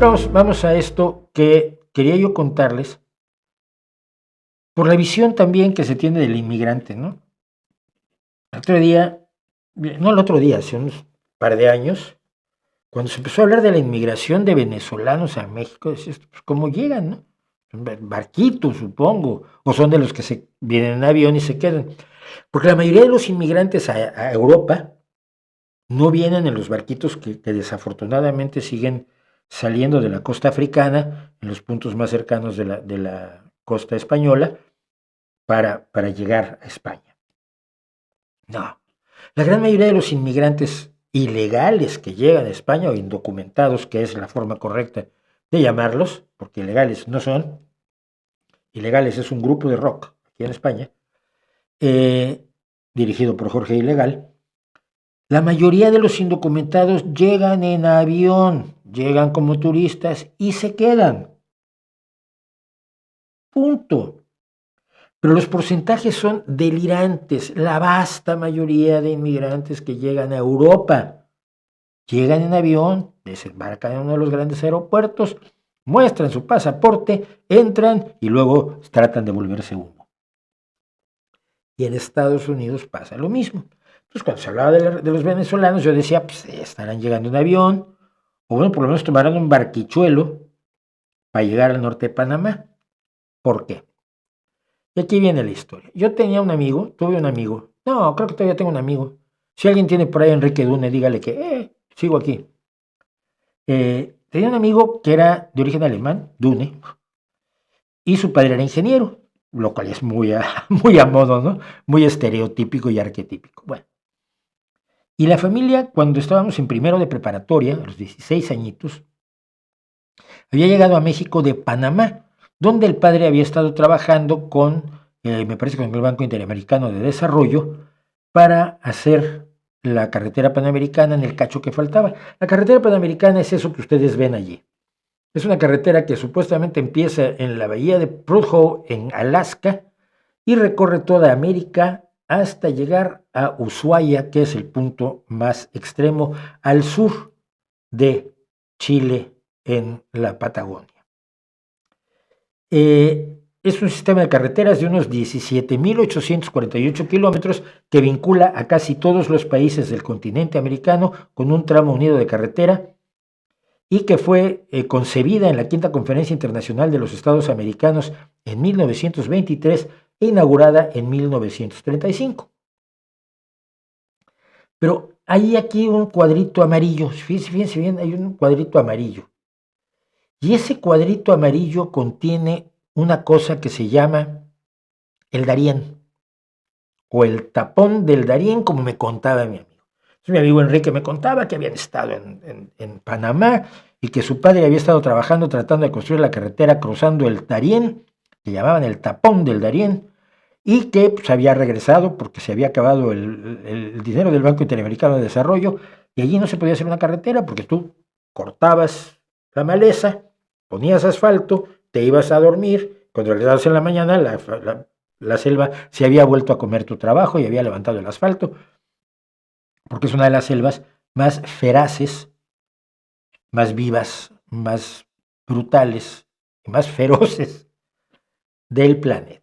Vamos a esto que quería yo contarles por la visión también que se tiene del inmigrante, ¿no? El otro día, no el otro día, hace unos par de años, cuando se empezó a hablar de la inmigración de venezolanos a México, decías, pues, ¿cómo llegan, no? Barquitos, supongo, o son de los que se vienen en avión y se quedan. Porque la mayoría de los inmigrantes a Europa no vienen en los barquitos que desafortunadamente siguen saliendo de la costa africana, en los puntos más cercanos de la costa española, para llegar a España. No, la gran mayoría de los inmigrantes ilegales que llegan a España, o indocumentados, que es la forma correcta de llamarlos, porque ilegales no son, ilegales es un grupo de rock aquí en España, dirigido por Jorge Ilegal. La mayoría de los indocumentados llegan en avión, llegan como turistas y se quedan. Punto. Pero los porcentajes son delirantes. La vasta mayoría de inmigrantes que llegan a Europa llegan en avión, desembarcan en uno de los grandes aeropuertos, muestran su pasaporte, entran y luego tratan de volverse uno. Y en Estados Unidos pasa lo mismo. Entonces, cuando se hablaba de los venezolanos, yo decía, pues estarán llegando en avión, o bueno, por lo menos tomarán un barquichuelo para llegar al norte de Panamá. ¿Por qué? Y aquí viene la historia. Yo tuve un amigo, no, creo que todavía tengo un amigo. Si alguien tiene por ahí a Enrique Dune, dígale que, sigo aquí. Tenía un amigo que era de origen alemán, Dune, y su padre era ingeniero, lo cual es muy muy a modo, ¿no? Muy estereotípico y arquetípico. Bueno. Y la familia, cuando estábamos en primero de preparatoria, a los 16 añitos, había llegado a México de Panamá, donde el padre había estado trabajando con, me parece que con el Banco Interamericano de Desarrollo, para hacer la carretera panamericana en el cacho que faltaba. La carretera panamericana es eso que ustedes ven allí. Es una carretera que supuestamente empieza en la bahía de Prudhoe, en Alaska, y recorre toda América hasta llegar a Ushuaia, que es el punto más extremo al sur de Chile, en la Patagonia. Es un sistema de carreteras de unos 17.848 kilómetros que vincula a casi todos los países del continente americano con un tramo unido de carretera y que fue concebida en la Quinta Conferencia Internacional de los Estados Americanos en 1923 e inaugurada en 1935. Pero hay aquí un cuadrito amarillo, fíjense bien, hay un cuadrito amarillo. Y ese cuadrito amarillo contiene una cosa que se llama el Darién, o el tapón del Darién, como me contaba mi amigo. Entonces, mi amigo Enrique me contaba que habían estado en Panamá y que su padre había estado trabajando tratando de construir la carretera cruzando el Darién, que llamaban el tapón del Darién, y que pues, había regresado porque se había acabado el dinero del Banco Interamericano de Desarrollo, y allí no se podía hacer una carretera porque tú cortabas la maleza, ponías asfalto, te ibas a dormir, cuando regresabas en la mañana la selva se había vuelto a comer tu trabajo y había levantado el asfalto, porque es una de las selvas más feraces, más vivas, más brutales y más feroces del planeta.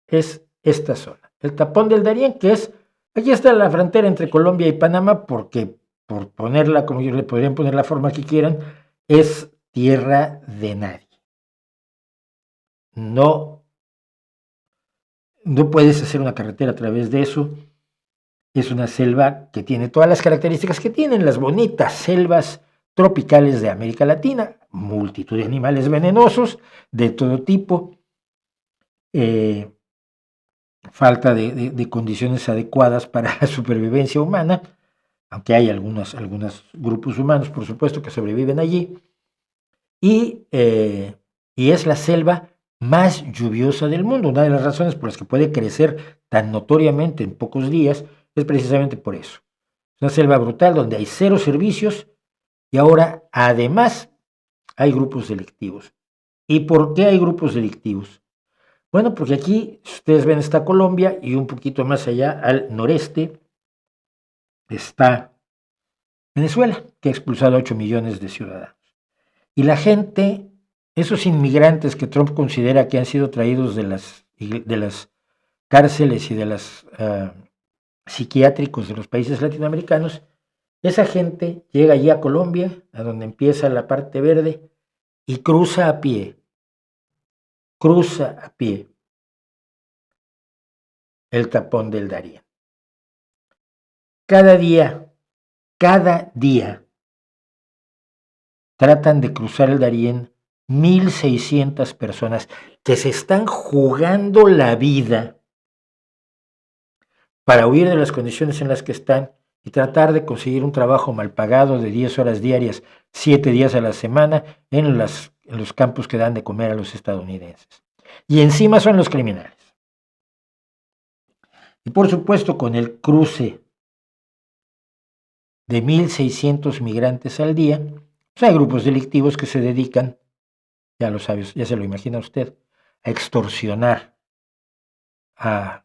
Es esta zona, el tapón del Darién, que es, aquí está la frontera entre Colombia y Panamá, porque por ponerla, como ellos le podrían poner la forma que quieran, es tierra de nadie. No puedes hacer una carretera a través de eso. Es una selva que tiene todas las características que tienen las bonitas selvas tropicales de América Latina, multitud de animales venenosos de todo tipo, falta de condiciones adecuadas para la supervivencia humana, aunque hay algunos grupos humanos, por supuesto, que sobreviven allí, y es la selva más lluviosa del mundo. Una de las razones por las que puede crecer tan notoriamente en pocos días es precisamente por eso. Es una selva brutal donde hay cero servicios y ahora además hay grupos delictivos. ¿Y por qué hay grupos delictivos? Bueno, porque aquí, si ustedes ven, está Colombia y un poquito más allá al noreste está Venezuela, que ha expulsado a 8 millones de ciudadanos. Y la gente, esos inmigrantes que Trump considera que han sido traídos de las cárceles y de los psiquiátricos de los países latinoamericanos, esa gente llega allí a Colombia, a donde empieza la parte verde, y cruza a pie el tapón del Darién. Cada día, tratan de cruzar el Darién 1,600 personas que se están jugando la vida para huir de las condiciones en las que están y tratar de conseguir un trabajo mal pagado de 10 horas diarias, 7 días a la semana, en los campos que dan de comer a los estadounidenses. Y encima son los criminales. Y por supuesto, con el cruce de 1,600 migrantes al día, pues hay grupos delictivos que se dedican, ya lo sabe, ya se lo imagina usted, a extorsionar, a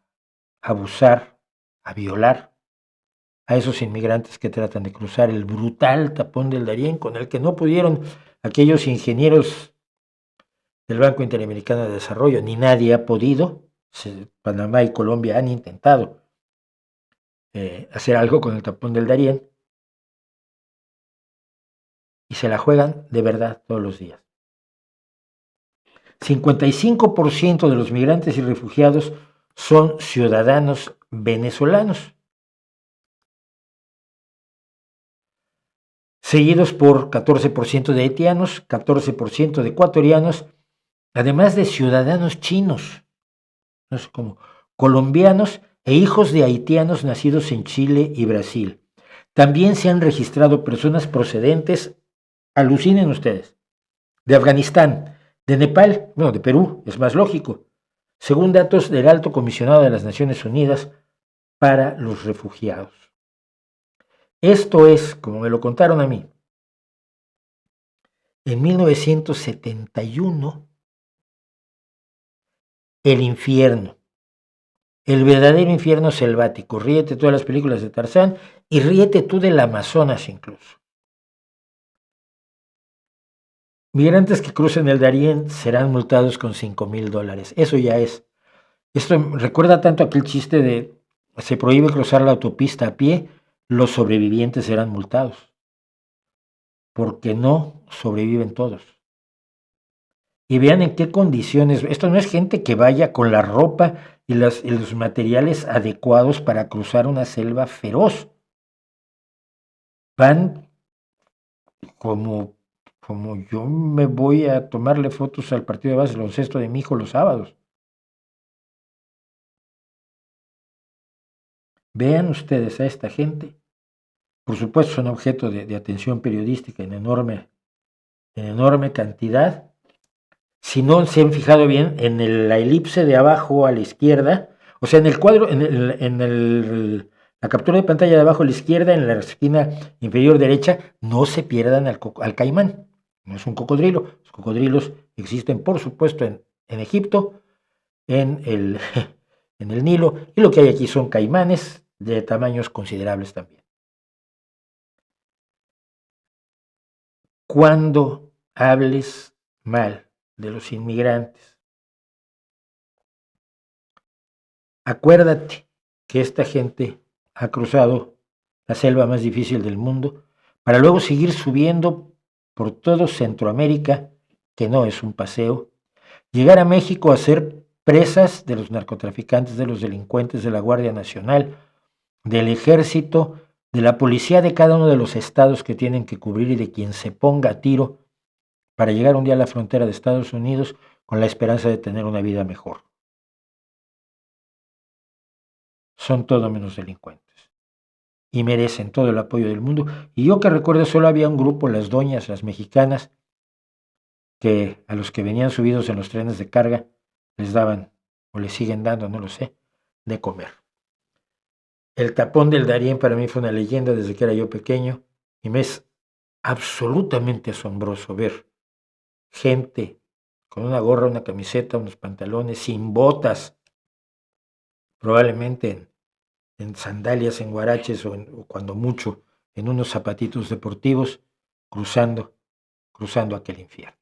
abusar, a violar a esos inmigrantes que tratan de cruzar el brutal tapón del Darién, con el que no pudieron aquellos ingenieros del Banco Interamericano de Desarrollo, ni nadie ha podido. Panamá y Colombia han intentado hacer algo con el tapón del Darién, y se la juegan de verdad todos los días. 55% de los migrantes y refugiados son ciudadanos venezolanos, seguidos por 14% de haitianos, 14% de ecuatorianos, además de ciudadanos chinos, no sé cómo, colombianos e hijos de haitianos nacidos en Chile y Brasil. También se han registrado personas procedentes, alucinen ustedes, de Afganistán, de Nepal, bueno, de Perú, es más lógico, según datos del Alto Comisionado de las Naciones Unidas para los Refugiados. Esto es, como me lo contaron a mí, en 1971, el infierno, el verdadero infierno selvático. Ríete tú de las películas de Tarzán y ríete tú del Amazonas incluso. Migrantes que crucen el Darién serán multados con $5,000. Eso ya es. Esto recuerda tanto aquel chiste de se prohíbe cruzar la autopista a pie, los sobrevivientes serán multados. Porque no sobreviven todos. Y vean en qué condiciones. Esto no es gente que vaya con la ropa y los materiales adecuados para cruzar una selva feroz. Van como yo me voy a tomarle fotos al partido de base baloncesto de mi hijo los sábados. Vean ustedes a esta gente. Por supuesto son objeto de atención periodística en enorme cantidad. Si no se han fijado bien, en la elipse de abajo a la izquierda, o sea, en el cuadro, la captura de pantalla de abajo a la izquierda, en la esquina inferior derecha, no se pierdan al caimán. No es un cocodrilo. Los cocodrilos existen, por supuesto, en Egipto, en el, en el Nilo, y lo que hay aquí son caimanes de tamaños considerables también. Cuando hables mal de los inmigrantes, acuérdate que esta gente ha cruzado la selva más difícil del mundo para luego seguir subiendo por todo Centroamérica, que no es un paseo, llegar a México a ser presas de los narcotraficantes, de los delincuentes, de la Guardia Nacional, del Ejército, de la policía de cada uno de los estados que tienen que cubrir y de quien se ponga a tiro para llegar un día a la frontera de Estados Unidos con la esperanza de tener una vida mejor. Son todo menos delincuentes y merecen todo el apoyo del mundo. Y yo que recuerdo, solo había un grupo, las doñas, las mexicanas, que a los que venían subidos en los trenes de carga les daban, o les siguen dando, no lo sé, de comer. El tapón del Darién para mí fue una leyenda desde que era yo pequeño, y me es absolutamente asombroso ver gente con una gorra, una camiseta, unos pantalones, sin botas, probablemente en sandalias, en guaraches o cuando mucho en unos zapatitos deportivos, cruzando cruzando aquel infierno.